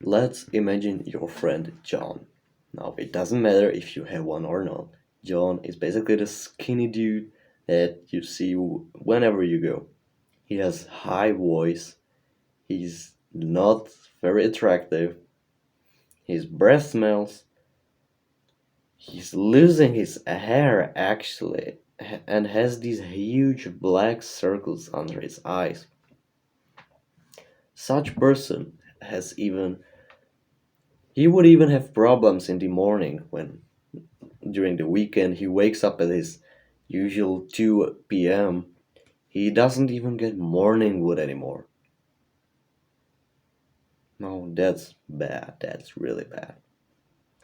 Let's imagine your friend John. Now, it doesn't matter if you have one or not. John is basically the skinny dude that you see whenever you go. He has high voice. He's not very attractive. His breath smells. He's losing his hair actually and has these huge black circles under his eyes. Such person has even he would even have problems in the morning when during the weekend he wakes up at his usual 2 p.m. He doesn't even get morning wood anymore. No, that's bad. That's really bad.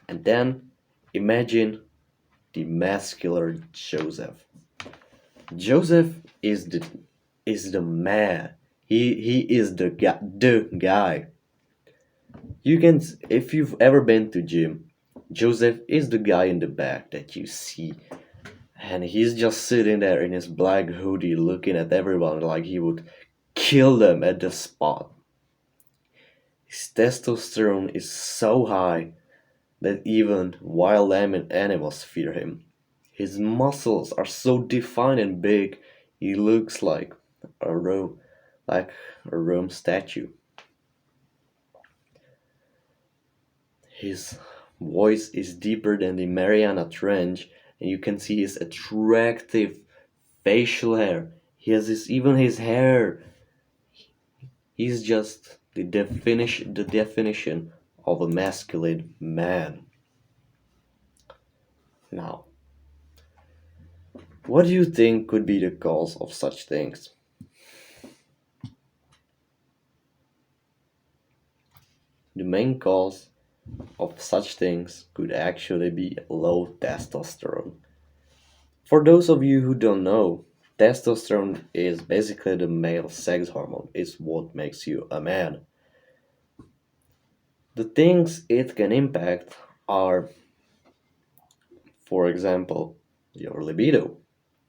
And then imagine the muscular Joseph. Joseph is the man. He is the guy. You can if you've ever been to gym, Joseph is the guy in the back that you see, and he's just sitting there in his black hoodie looking at everyone like he would kill them at the spot. His testosterone is so high that even wild animals fear him. His muscles are so defined and big, he looks a Rome, like a Rome statue. His voice is deeper than the Mariana Trench, and you can see his attractive facial hair. He has even his hair. He's just the definition of a masculine man. Now, what do you think could be the cause of such things? The main cause of such things could actually be low testosterone. For those of you who don't know, testosterone is basically the male sex hormone. It's what makes you a man. The things it can impact are, for example, your libido.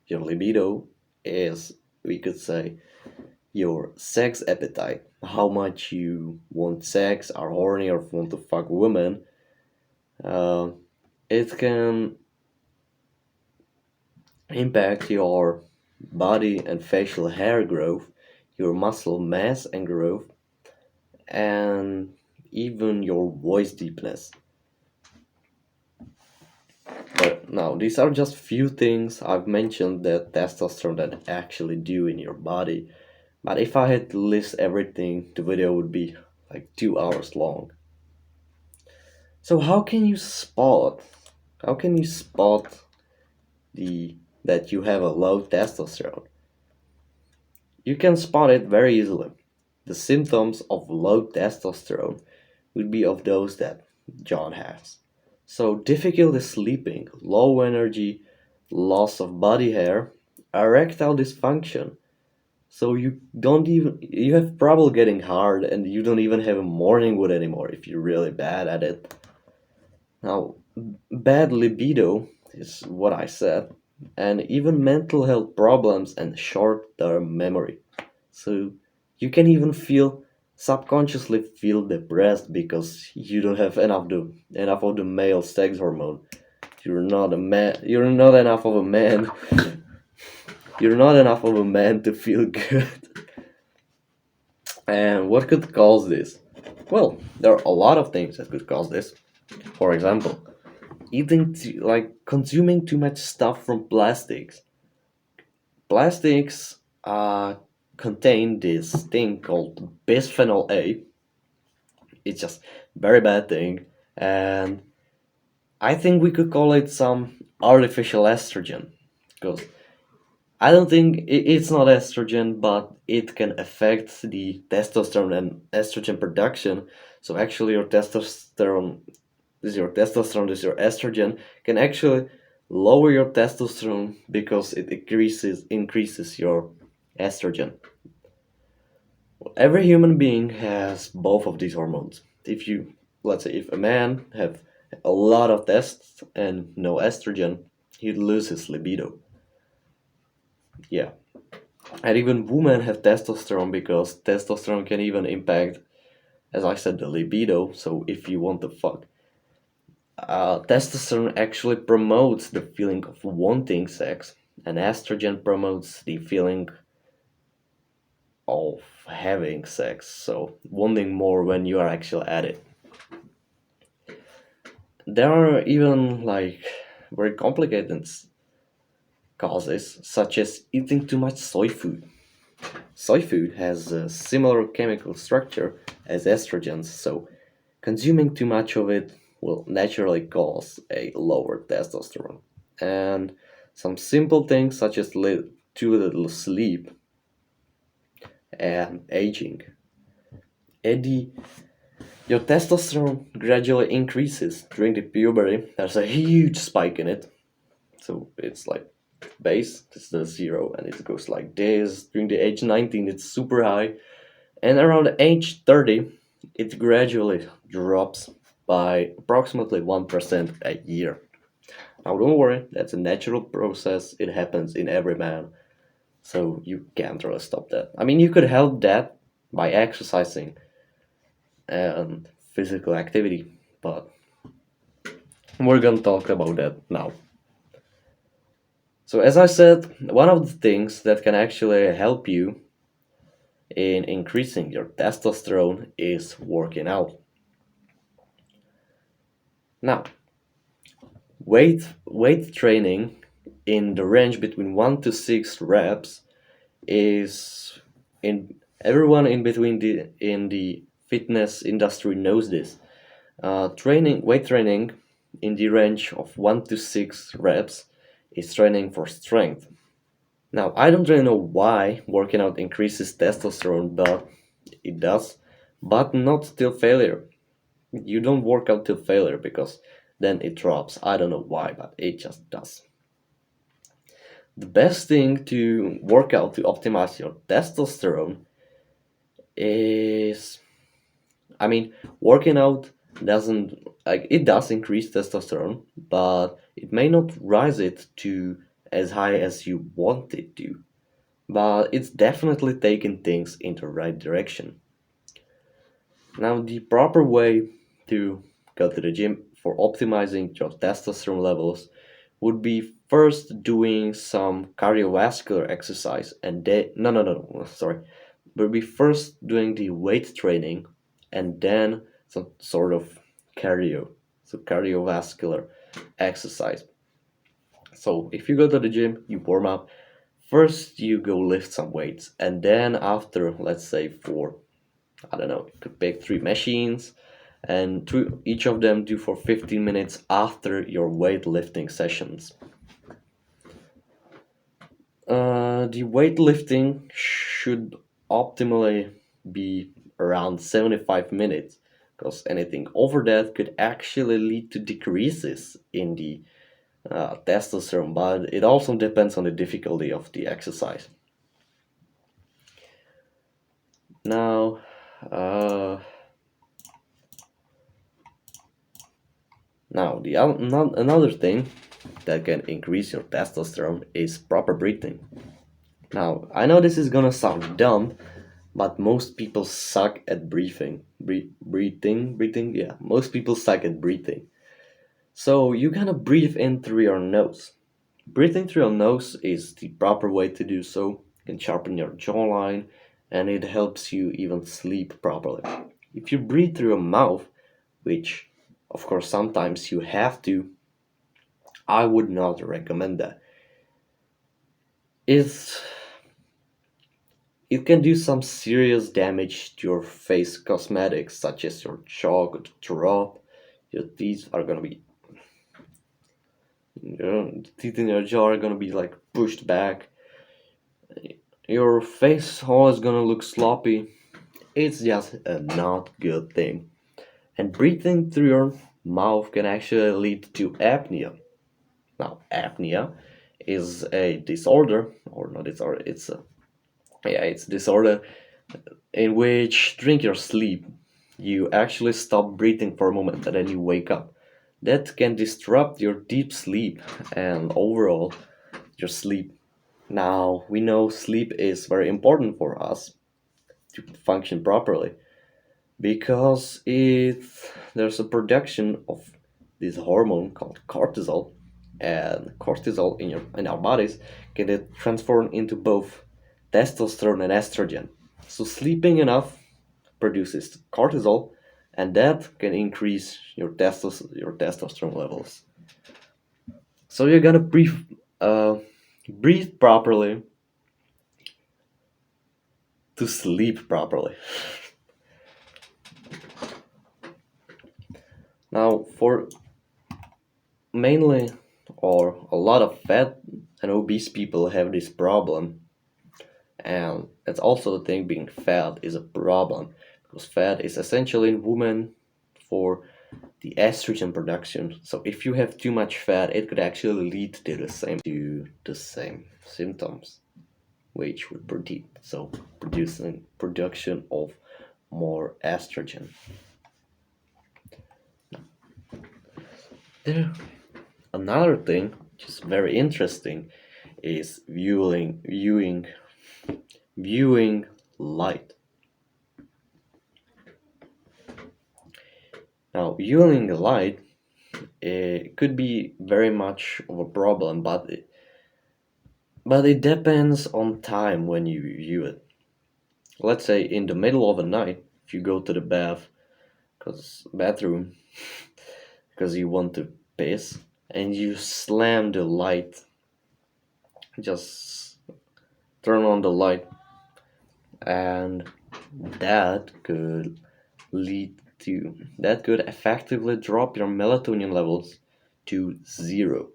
Your libido is, we could say, your sex appetite. How much you want sex, are horny, or want to fuck women. Uh, it can impact your body and facial hair growth, your muscle mass and growth, and even your voice deepness. But now, these are just few things I've mentioned that testosterone can actually do in your body. But if I had to list everything, the video would be like 2 hours long. So how can you spot the that you have a low testosterone? You can spot it very easily. The symptoms of low testosterone would be of those that John has. So difficulty sleeping, low energy, loss of body hair, erectile dysfunction. So you have trouble getting hard and you don't even have a morning wood anymore if you're really bad at it. Now, bad libido is what I said, and even mental health problems and short-term memory. So you can even subconsciously feel depressed because you don't have enough of the male sex hormone. You're not a man. You're not enough of a man. You're not enough of a man to feel good. And what could cause this? Well, there are a lot of things that could cause this. For example, consuming too much stuff from plastics. Plastics contain this thing called bisphenol A. It's just very bad thing, and I think we could call it some artificial estrogen because I don't think it's not estrogen, but it can affect the testosterone and estrogen production. So actually, this is your estrogen, can actually lower your testosterone because it increases your estrogen. Every human being has both of these hormones. If you let's say if a man have a lot of tests and no estrogen, he'd lose his libido. Yeah. And even women have testosterone because testosterone can even impact as I said, the libido. So if you want to fuck, testosterone actually promotes the feeling of wanting sex, and estrogen promotes the feeling of having sex. So wanting more when you are actually at it. There are even like very complicated causes, such as eating too much soy food. Soy food has a similar chemical structure as estrogens, so consuming too much of it will naturally cause a lower testosterone. And some simple things such as too little sleep and aging. Eddie, your testosterone gradually increases during the puberty. There's a huge spike in it. So it's like base, it's the zero, and it goes like this. During the age 19, it's super high. And around age 30, it gradually drops by approximately 1% a year. Now, don't worry, that's a natural process. It happens in every man. So you can't really stop that. I mean, you could help that by exercising and physical activity, but we're gonna talk about that now. So, as I said, one of the things that can actually help you in increasing your testosterone is working out. Now, weight training in the range between 1 to 6 reps is in everyone in between the fitness industry knows this. Weight training in the range of 1 to 6 reps is training for strength. Now, I don't really know why working out increases testosterone, but it does, but not till failure. You don't work out till failure because then it drops. I don't know why, but it just does. The best thing to work out to optimize your testosterone is, I mean, working out doesn't, like, it does increase testosterone, but it may not rise it to as high as you want it to. But it's definitely taking things in the right direction. Now, the proper way to go to the gym for optimizing your testosterone levels would be first doing some cardiovascular exercise and then no, sorry, would be first doing the weight training and then some sort of cardiovascular exercise. So if you go to the gym, you warm up. First, you go lift some weights, and then after, let's say for, I don't know, you could pick 3 machines, and each of them do for 15 minutes after your weightlifting sessions. The weightlifting should optimally be around 75 minutes, because anything over that could actually lead to decreases in the testosterone, but it also depends on the difficulty of the exercise. Now, uh, another thing that can increase your testosterone is proper breathing. Now, I know this is gonna sound dumb, but most people suck at breathing. Breathing, yeah. Most people suck at breathing. So you gotta breathe in through your nose. Breathing through your nose is the proper way to do so. It can sharpen your jawline, and it helps you even sleep properly. If you breathe through your mouth, which of course sometimes you have to, I would not recommend that. It's it can do some serious damage to your face cosmetics, such as your jaw could drop, your teeth are gonna be, the teeth in your jaw are gonna be like pushed back, your face hole is gonna look sloppy. It's just a not good thing. And breathing through your mouth can actually lead to apnea. Now, apnea is a disorder, or not disorder, it's disorder in which during your sleep you actually stop breathing for a moment and then you wake up. That can disrupt your deep sleep and overall your sleep. Now, we know sleep is very important for us to function properly. because there's a production of this hormone called cortisol, and cortisol in our bodies can get transformed into both testosterone and estrogen. So sleeping enough produces cortisol, and that can increase your testosterone levels. So you're gonna breathe properly to sleep properly. Now, for mainly or a lot of fat and obese people have this problem, and it's also the thing, being fat is a problem because fat is essential in women for the estrogen production. So if you have too much fat, it could actually lead to the same symptoms, which would producing production of more estrogen. There, another thing which is very interesting is viewing light. Now, viewing light, it could be very much of a problem, but it depends on time when you view it. Let's say in the middle of the night, if you go to the bathroom because you want to piss, and you slam the light, just turn on the light, and that could that could effectively drop your melatonin levels to zero.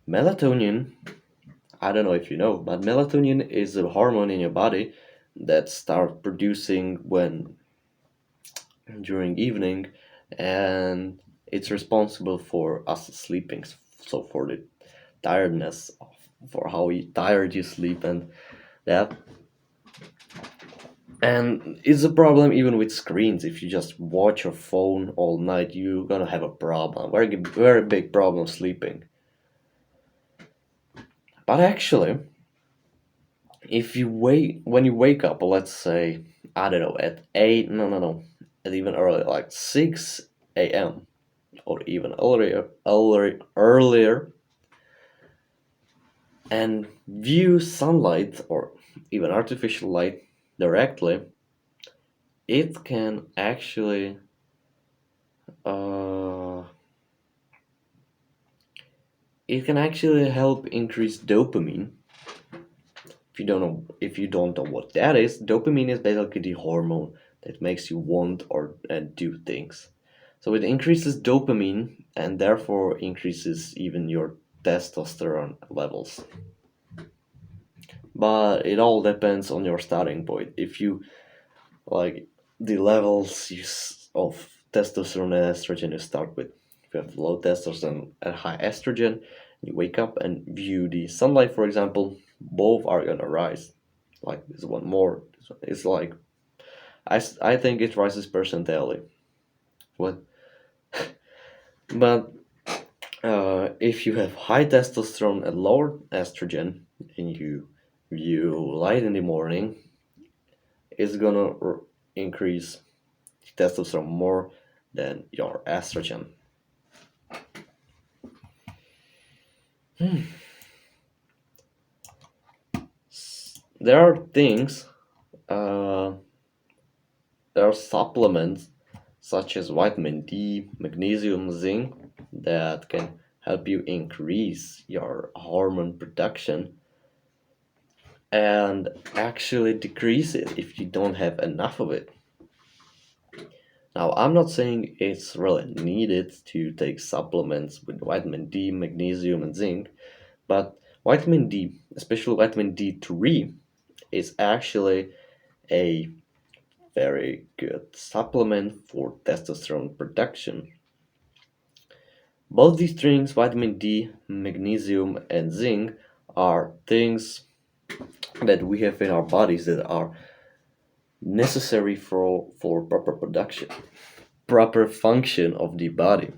Melatonin, I don't know if you know, but melatonin is a hormone in your body that starts producing when during evening, and it's responsible for us sleeping, so for the tiredness, for how tired you sleep, and that. And it's a problem even with screens. If you just watch your phone all night, you're gonna have a problem, very big problem sleeping. But actually, if you wait when you wake up, let's say, I don't know, at 8, no, at even earlier, like 6 a.m., or even earlier, and view sunlight or even artificial light directly, it can actually uh, help increase dopamine. If you don't know what that is, dopamine is basically the hormone that makes you want or and do things. So it increases dopamine and therefore increases even your testosterone levels. But it all depends on your starting point. If you like the levels of testosterone and estrogen you start with, if you have low testosterone and high estrogen, you wake up and view the sunlight, for example, both are gonna rise. Like this one more, it's like I think it rises percentually. What? But if you have high testosterone and lower estrogen, and you view light in the morning, it's gonna increase testosterone more than your estrogen. There are things, uh, there are supplements such as vitamin D, magnesium, zinc that can help you increase your hormone production and actually decrease it if you don't have enough of it. Now, I'm not saying it's really needed to take supplements with vitamin D, magnesium, and zinc, but vitamin D, especially vitamin D3, is actually a very good supplement for testosterone production. Both these things, vitamin D, magnesium, and zinc, are things that we have in our bodies that are necessary for proper production, proper function of the body.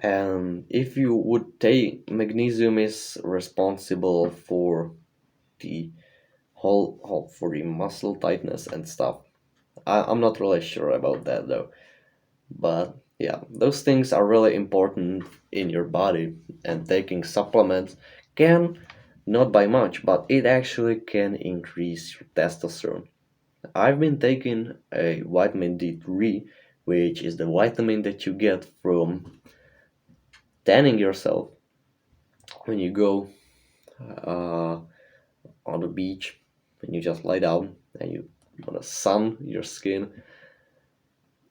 And if you would take, magnesium is responsible for the whole for the muscle tightness and stuff. I'm not really sure about that though. But yeah, those things are really important in your body, and taking supplements can, not by much, but it actually can increase your testosterone. I've been taking a vitamin D3, which is the vitamin that you get from tanning yourself when you go uh, on the beach, when you just lie down and you want to sun your skin.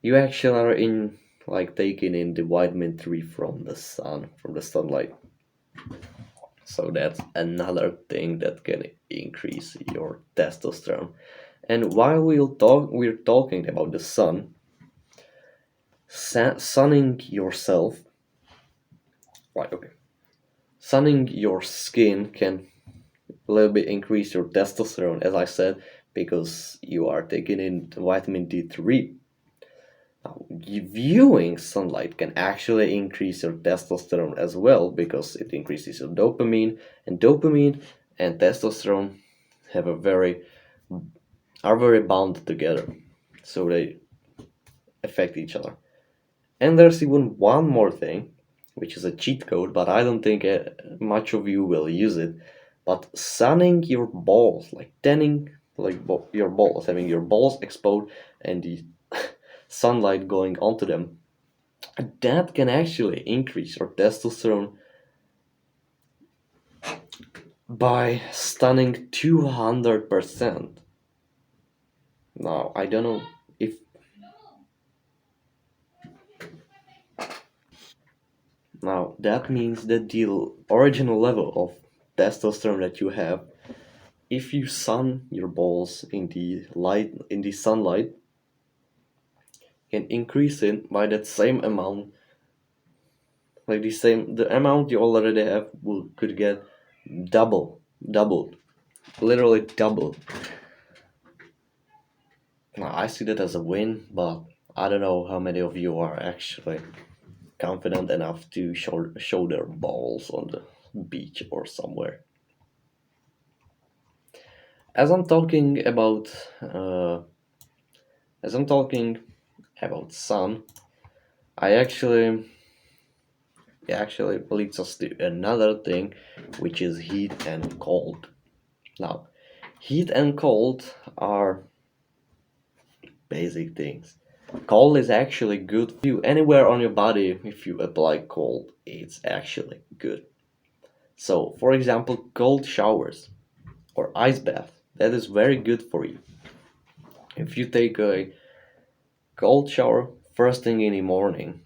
You actually are in like taking in the vitamin 3 from the sun, from the sunlight. So that's another thing that can increase your testosterone. And while we're talking about the sun, sunning yourself, like okay, sunning your skin can a little bit increase your testosterone, as I said, because you are taking in vitamin D3. Now, viewing sunlight can actually increase your testosterone as well because it increases your dopamine, and dopamine and testosterone have a very are very bound together, so they affect each other. And there's even one more thing, which is a cheat code, but I don't think much of you will use it. But sunning your balls, like tanning, like your balls, having your balls exposed and the sunlight going onto them, that can actually increase your testosterone by stunning 200%. Now, I don't know if now that means that the original level of testosterone that you have, if you sun your balls in the light in the sunlight, can increase it by that same amount, like the amount you already have could get doubled, literally doubled. Now, I see that as a win, but I don't know how many of you are actually confident enough to show their balls on the beach or somewhere. As I'm talking about, uh, as I'm talking about sun, I actually it actually leads us to another thing, which is heat and cold. Now, heat and cold are basic things. Cold is actually good for you anywhere on your body. If you apply cold, it's actually good. So, for example, cold showers or ice bath, that is very good for you. If you take a cold shower first thing in the morning,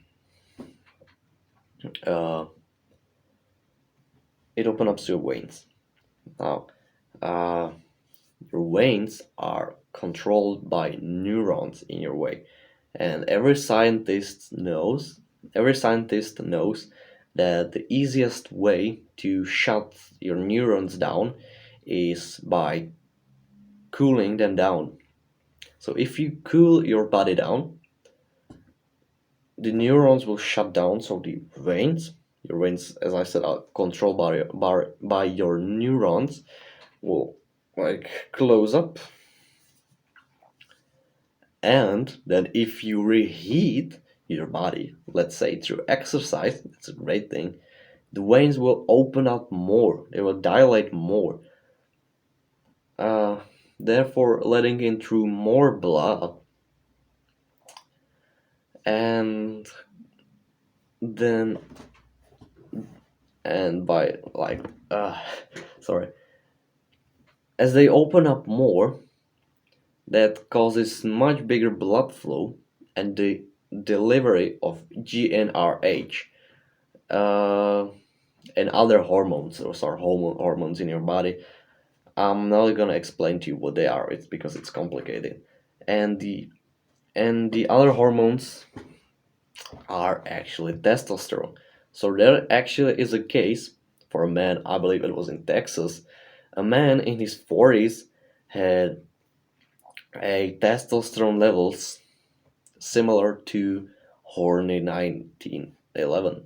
uh, it opens up your veins. Now, uh, your veins are controlled by neurons in your way, and every scientist knows that the easiest way to shut your neurons down is by cooling them down. So if you cool your body down, the neurons will shut down. So the veins, your veins, as I said, are controlled by your neurons, will like close up. And then if you reheat your body, let's say through exercise, it's a great thing, the veins will open up more, they will dilate more, uh, therefore letting in through more blood, and then and by like sorry, as they open up more, that causes much bigger blood flow and the delivery of GnRH, uh, and other hormones. Those are hormones in your body. I'm not gonna explain to you what they are. It's because it's complicated, and the other hormones are actually testosterone. So there actually is a case for a man. I believe it was in Texas. A man in his 40s had a testosterone levels similar to horny 1911.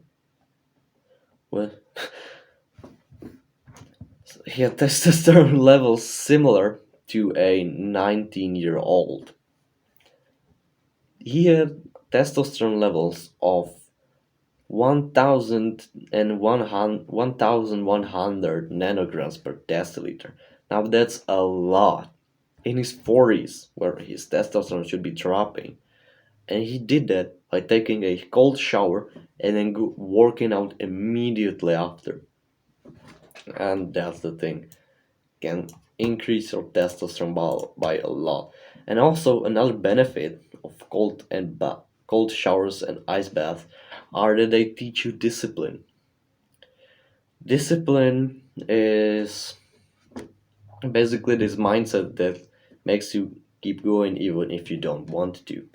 Well, he had testosterone levels similar to a 19-year-old. He had testosterone levels of 1100 nanograms per deciliter. Now that's a lot. In his 40s, where his testosterone should be dropping. And he did that by taking a cold shower and then working out immediately after. And that's the thing, can increase your testosterone by a lot. And also another benefit of cold showers and ice baths are that they teach you discipline. Discipline is basically this mindset that makes you keep going even if you don't want to.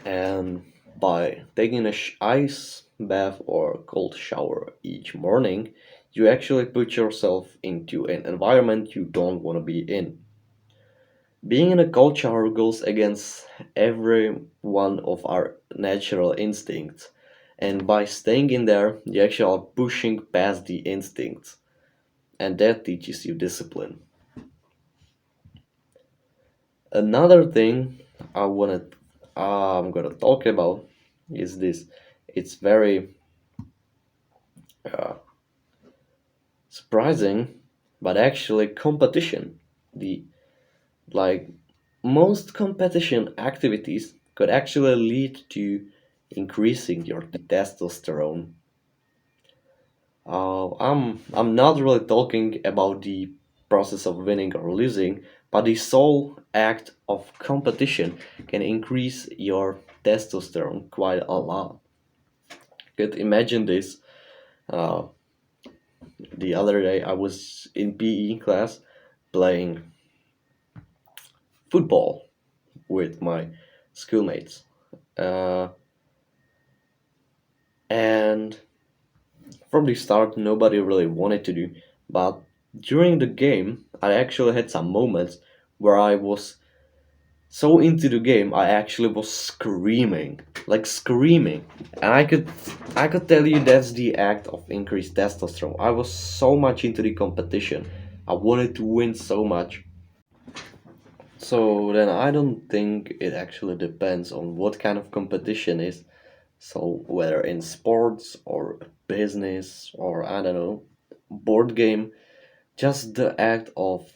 And by taking a ice bath or cold shower each morning, you actually put yourself into an environment you don't want to be in. Being in a cold shower goes against every one of our natural instincts, and by staying in there, you actually are pushing past the instincts, and that teaches you discipline. Another thing I'm gonna talk about is this. It's very uh, surprising, but actually competition. The like most competition activities could actually lead to increasing your testosterone. I'm not really talking about the process of winning or losing, but the sole act of competition can increase your testosterone quite a lot. Could imagine this. Uh, the other day I was in PE class playing football with my schoolmates. Uh, and from the start, nobody really wanted to do. But during the game, I actually had some moments where I was so into the game, I actually was screaming, like screaming. And I could tell you that's the act of increased testosterone. I was so much into the competition. I wanted to win so much. So then I don't think it actually depends on what kind of competition is. So whether in sports or business or I don't know, board game, just the act of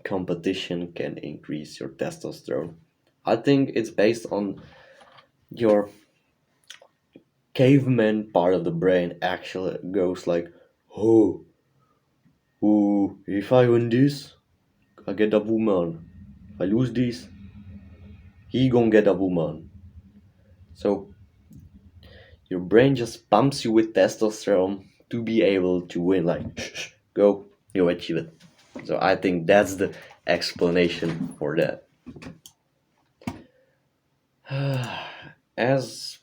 competition can increase your testosterone. I think it's based on your caveman part of the brain actually goes like, oh, if I win this, I get a woman. If I lose this, he gonna get a woman. So your brain just pumps you with testosterone to be able to win. Like, go, you achieve it. So I think that's the explanation for that. As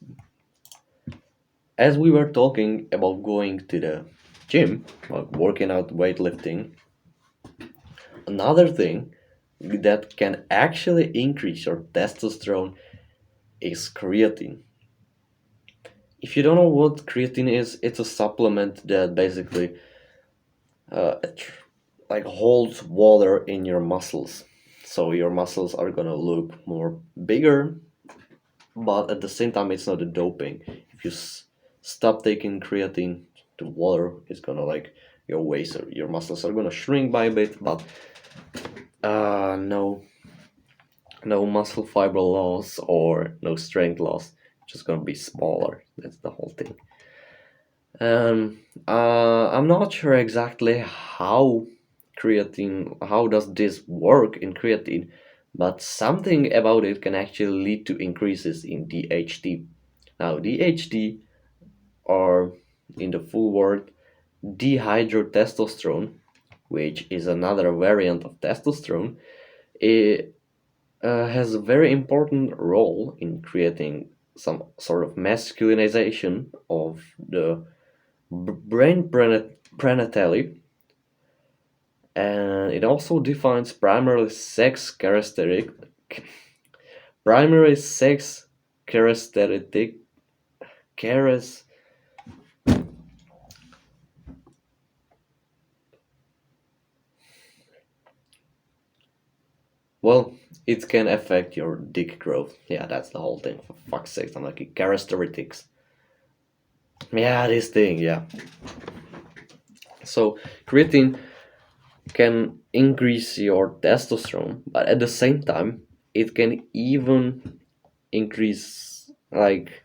as we were talking about going to the gym, like working out, weightlifting, another thing that can actually increase your testosterone is creatine. If you don't know what creatine is, it's a supplement that basically it like holds water in your muscles. So your muscles are gonna look more bigger, but at the same time, it's not a doping. If you stop taking creatine, the water is gonna like go away, so your muscles are gonna shrink by a bit, but no, no muscle fiber loss or no strength loss. Just gonna be smaller. That's the whole thing. I'm not sure exactly how does this work in creatine, but something about it can actually lead to increases in DHT. Now, DHT, or in the full word, dihydrotestosterone, which is another variant of testosterone, it has a very important role in creating some sort of masculinization of the brain prenatally, and it also defines primary sex characteristic charis, Well, it can affect your dick growth. Yeah, that's the whole thing. For fuck's sake, I'm like characteristics. Yeah, this thing. Yeah. So creatine can increase your testosterone, but at the same time, it can even increase, like,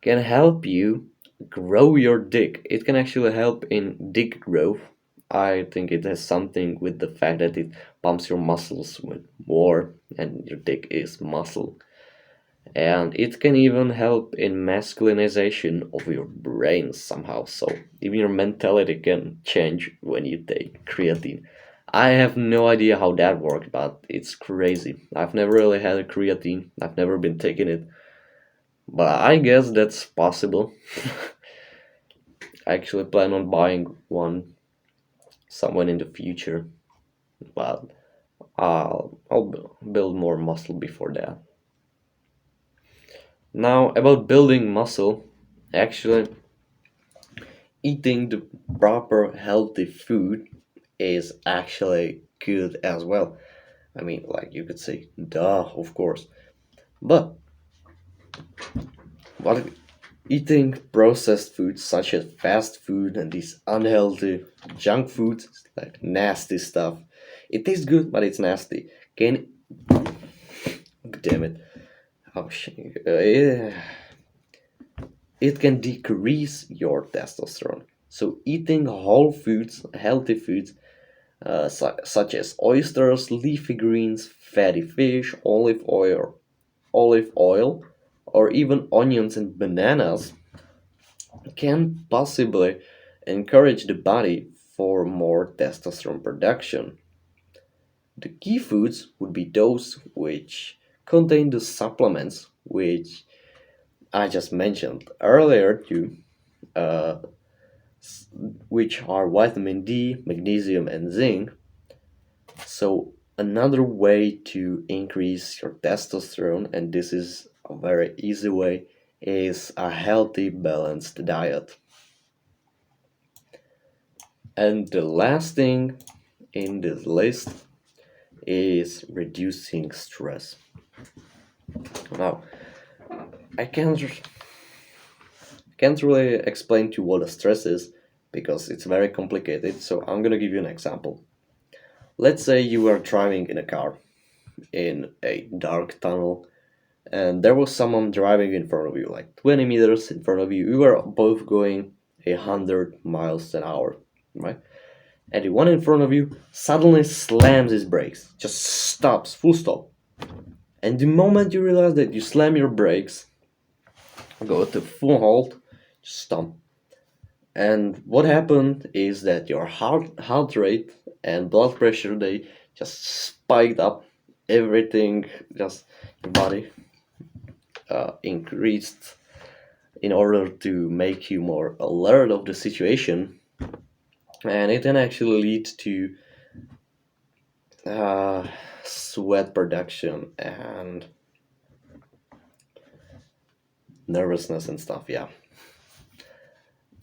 can help you grow your dick. It can actually help in dick growth. I think it has something with the fact that it pumps your muscles with more, and your dick is muscle. And it can even help in masculinization of your brain somehow. So even your mentality can change when you take creatine. I have no idea how that works, but it's crazy. I've never really had a creatine. I've never been taking it, but I guess that's possible. I actually plan on buying one somewhere in the future, but I'll build more muscle before that. Now, about building muscle, actually, eating the proper healthy food is actually good as well. I mean, like you could say, duh, of course. But what eating processed foods such as fast food and these unhealthy junk foods, like nasty stuff, it tastes good, but it's nasty. Can damn it. Oh shit. Yeah. It can decrease your testosterone. So eating whole foods, healthy foods, such as oysters, leafy greens, fatty fish, olive oil, or even onions and bananas can possibly encourage the body for more testosterone production. The key foods would be those which contain the supplements which I just mentioned earlier too, uh, which are vitamin D, magnesium, and zinc. So another way to increase your testosterone, and this is a very easy way, is a healthy, balanced diet. And the last thing in this list is reducing stress. Now, I can't really explain to you what a stress is because it's very complicated, so I'm gonna give you an example. Let's say you are driving in a car in a dark tunnel and there was someone driving in front of you, like 20 meters in front of you. We were both going 100 miles an hour, right? And the one in front of you suddenly slams his brakes, just stops, full stop. And the moment you realize that you slam your brakes, go to full halt, just stop. And what happened is that your heart rate and blood pressure, they just spiked up. Everything, just your body increased in order to make you more alert of the situation, and it can actually lead to uh, sweat production and nervousness and stuff. Yeah.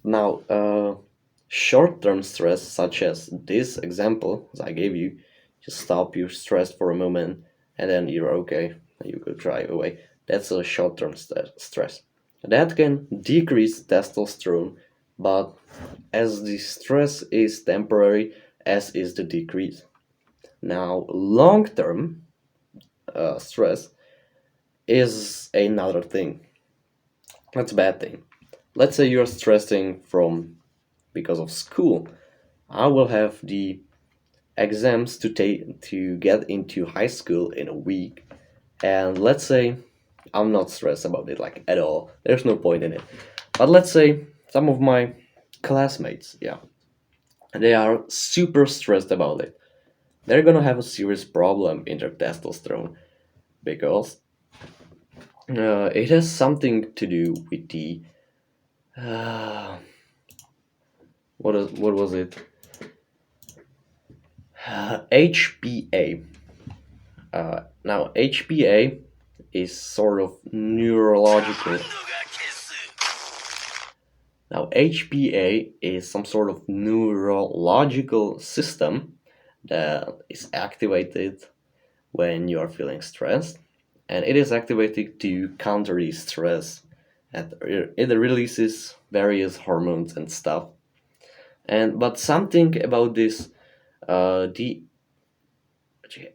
Now, short-term stress, such as this example as I gave you, just stop your stress for a moment, and then you're okay. You could drive away. That's a short-term stress. That can decrease testosterone, but as the stress is temporary, as is the decrease. Now, long-term stress is another thing. That's a bad thing. Let's say you're stressing from because of school. I will have the exams to take to get into high school in a week, and let's say I'm not stressed about it like at all. There's no point in it. But let's say some of my classmates, yeah, they are super stressed about it. They're gonna have a serious problem in their testosterone because it has something to do with the uh, what was it? HPA. Now HPA is sort of neurological. Now HPA is some sort of neurological system that is activated when you are feeling stressed, and it is activated to counter the stress. And it releases various hormones and stuff. And but something about this, the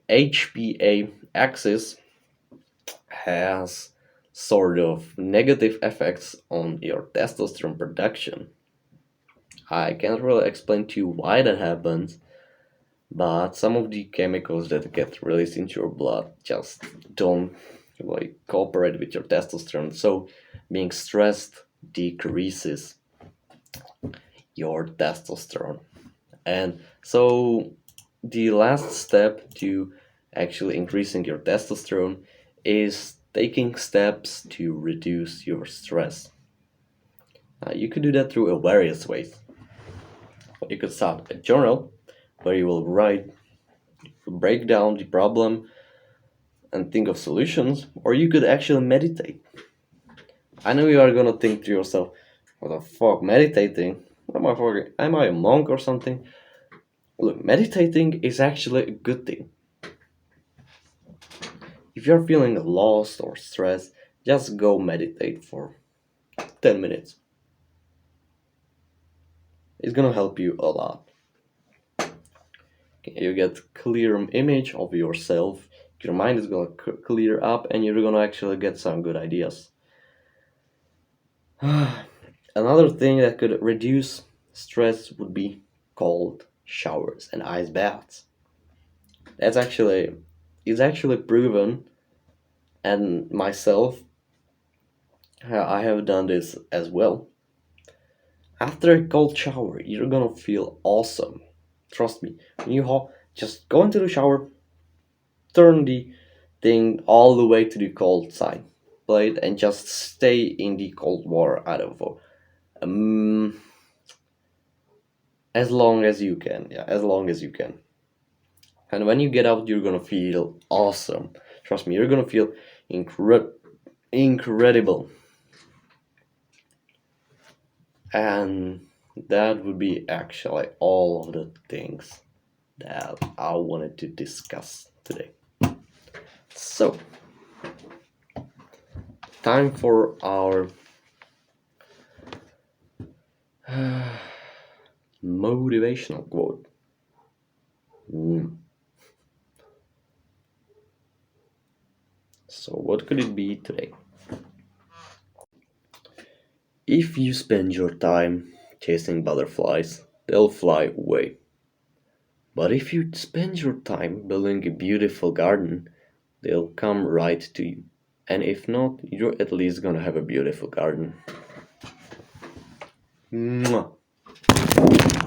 HPA axis has sort of negative effects on your testosterone production. I can't really explain to you why that happens, but some of the chemicals that get released into your blood just don't like cooperate with your testosterone. So being stressed decreases your testosterone. And so the last step to actually increasing your testosterone is taking steps to reduce your stress. You could do that through various ways. You could start a journal where you will write, break down the problem and think of solutions, or you could actually meditate. I know you are gonna think to yourself, what the fuck, meditating? What am I fucking, am I a monk or something? Look, meditating is actually a good thing. If you're feeling lost or stressed, just go meditate for 10 minutes. It's gonna help you a lot. You get clear image of yourself, your mind is gonna clear up, and you're gonna actually get some good ideas. Another thing that could reduce stress would be cold showers and ice baths. That's actually is actually proven, and myself, I have done this as well. After a cold shower, you're gonna feel awesome. Trust me. When you just go into the shower, turn the thing all the way to the cold side plate, and just stay in the cold water out of um, as long as you can. Yeah, as long as you can. And when you get out, you're gonna feel awesome. Trust me, you're gonna feel incredible. And that would be actually all of the things that I wanted to discuss today. So, time for our motivational quote. So, what could it be today? If you spend your time chasing butterflies, they'll fly away. But if you spend your time building a beautiful garden, they'll come right to you. And if not, you're at least gonna have a beautiful garden. Mwah.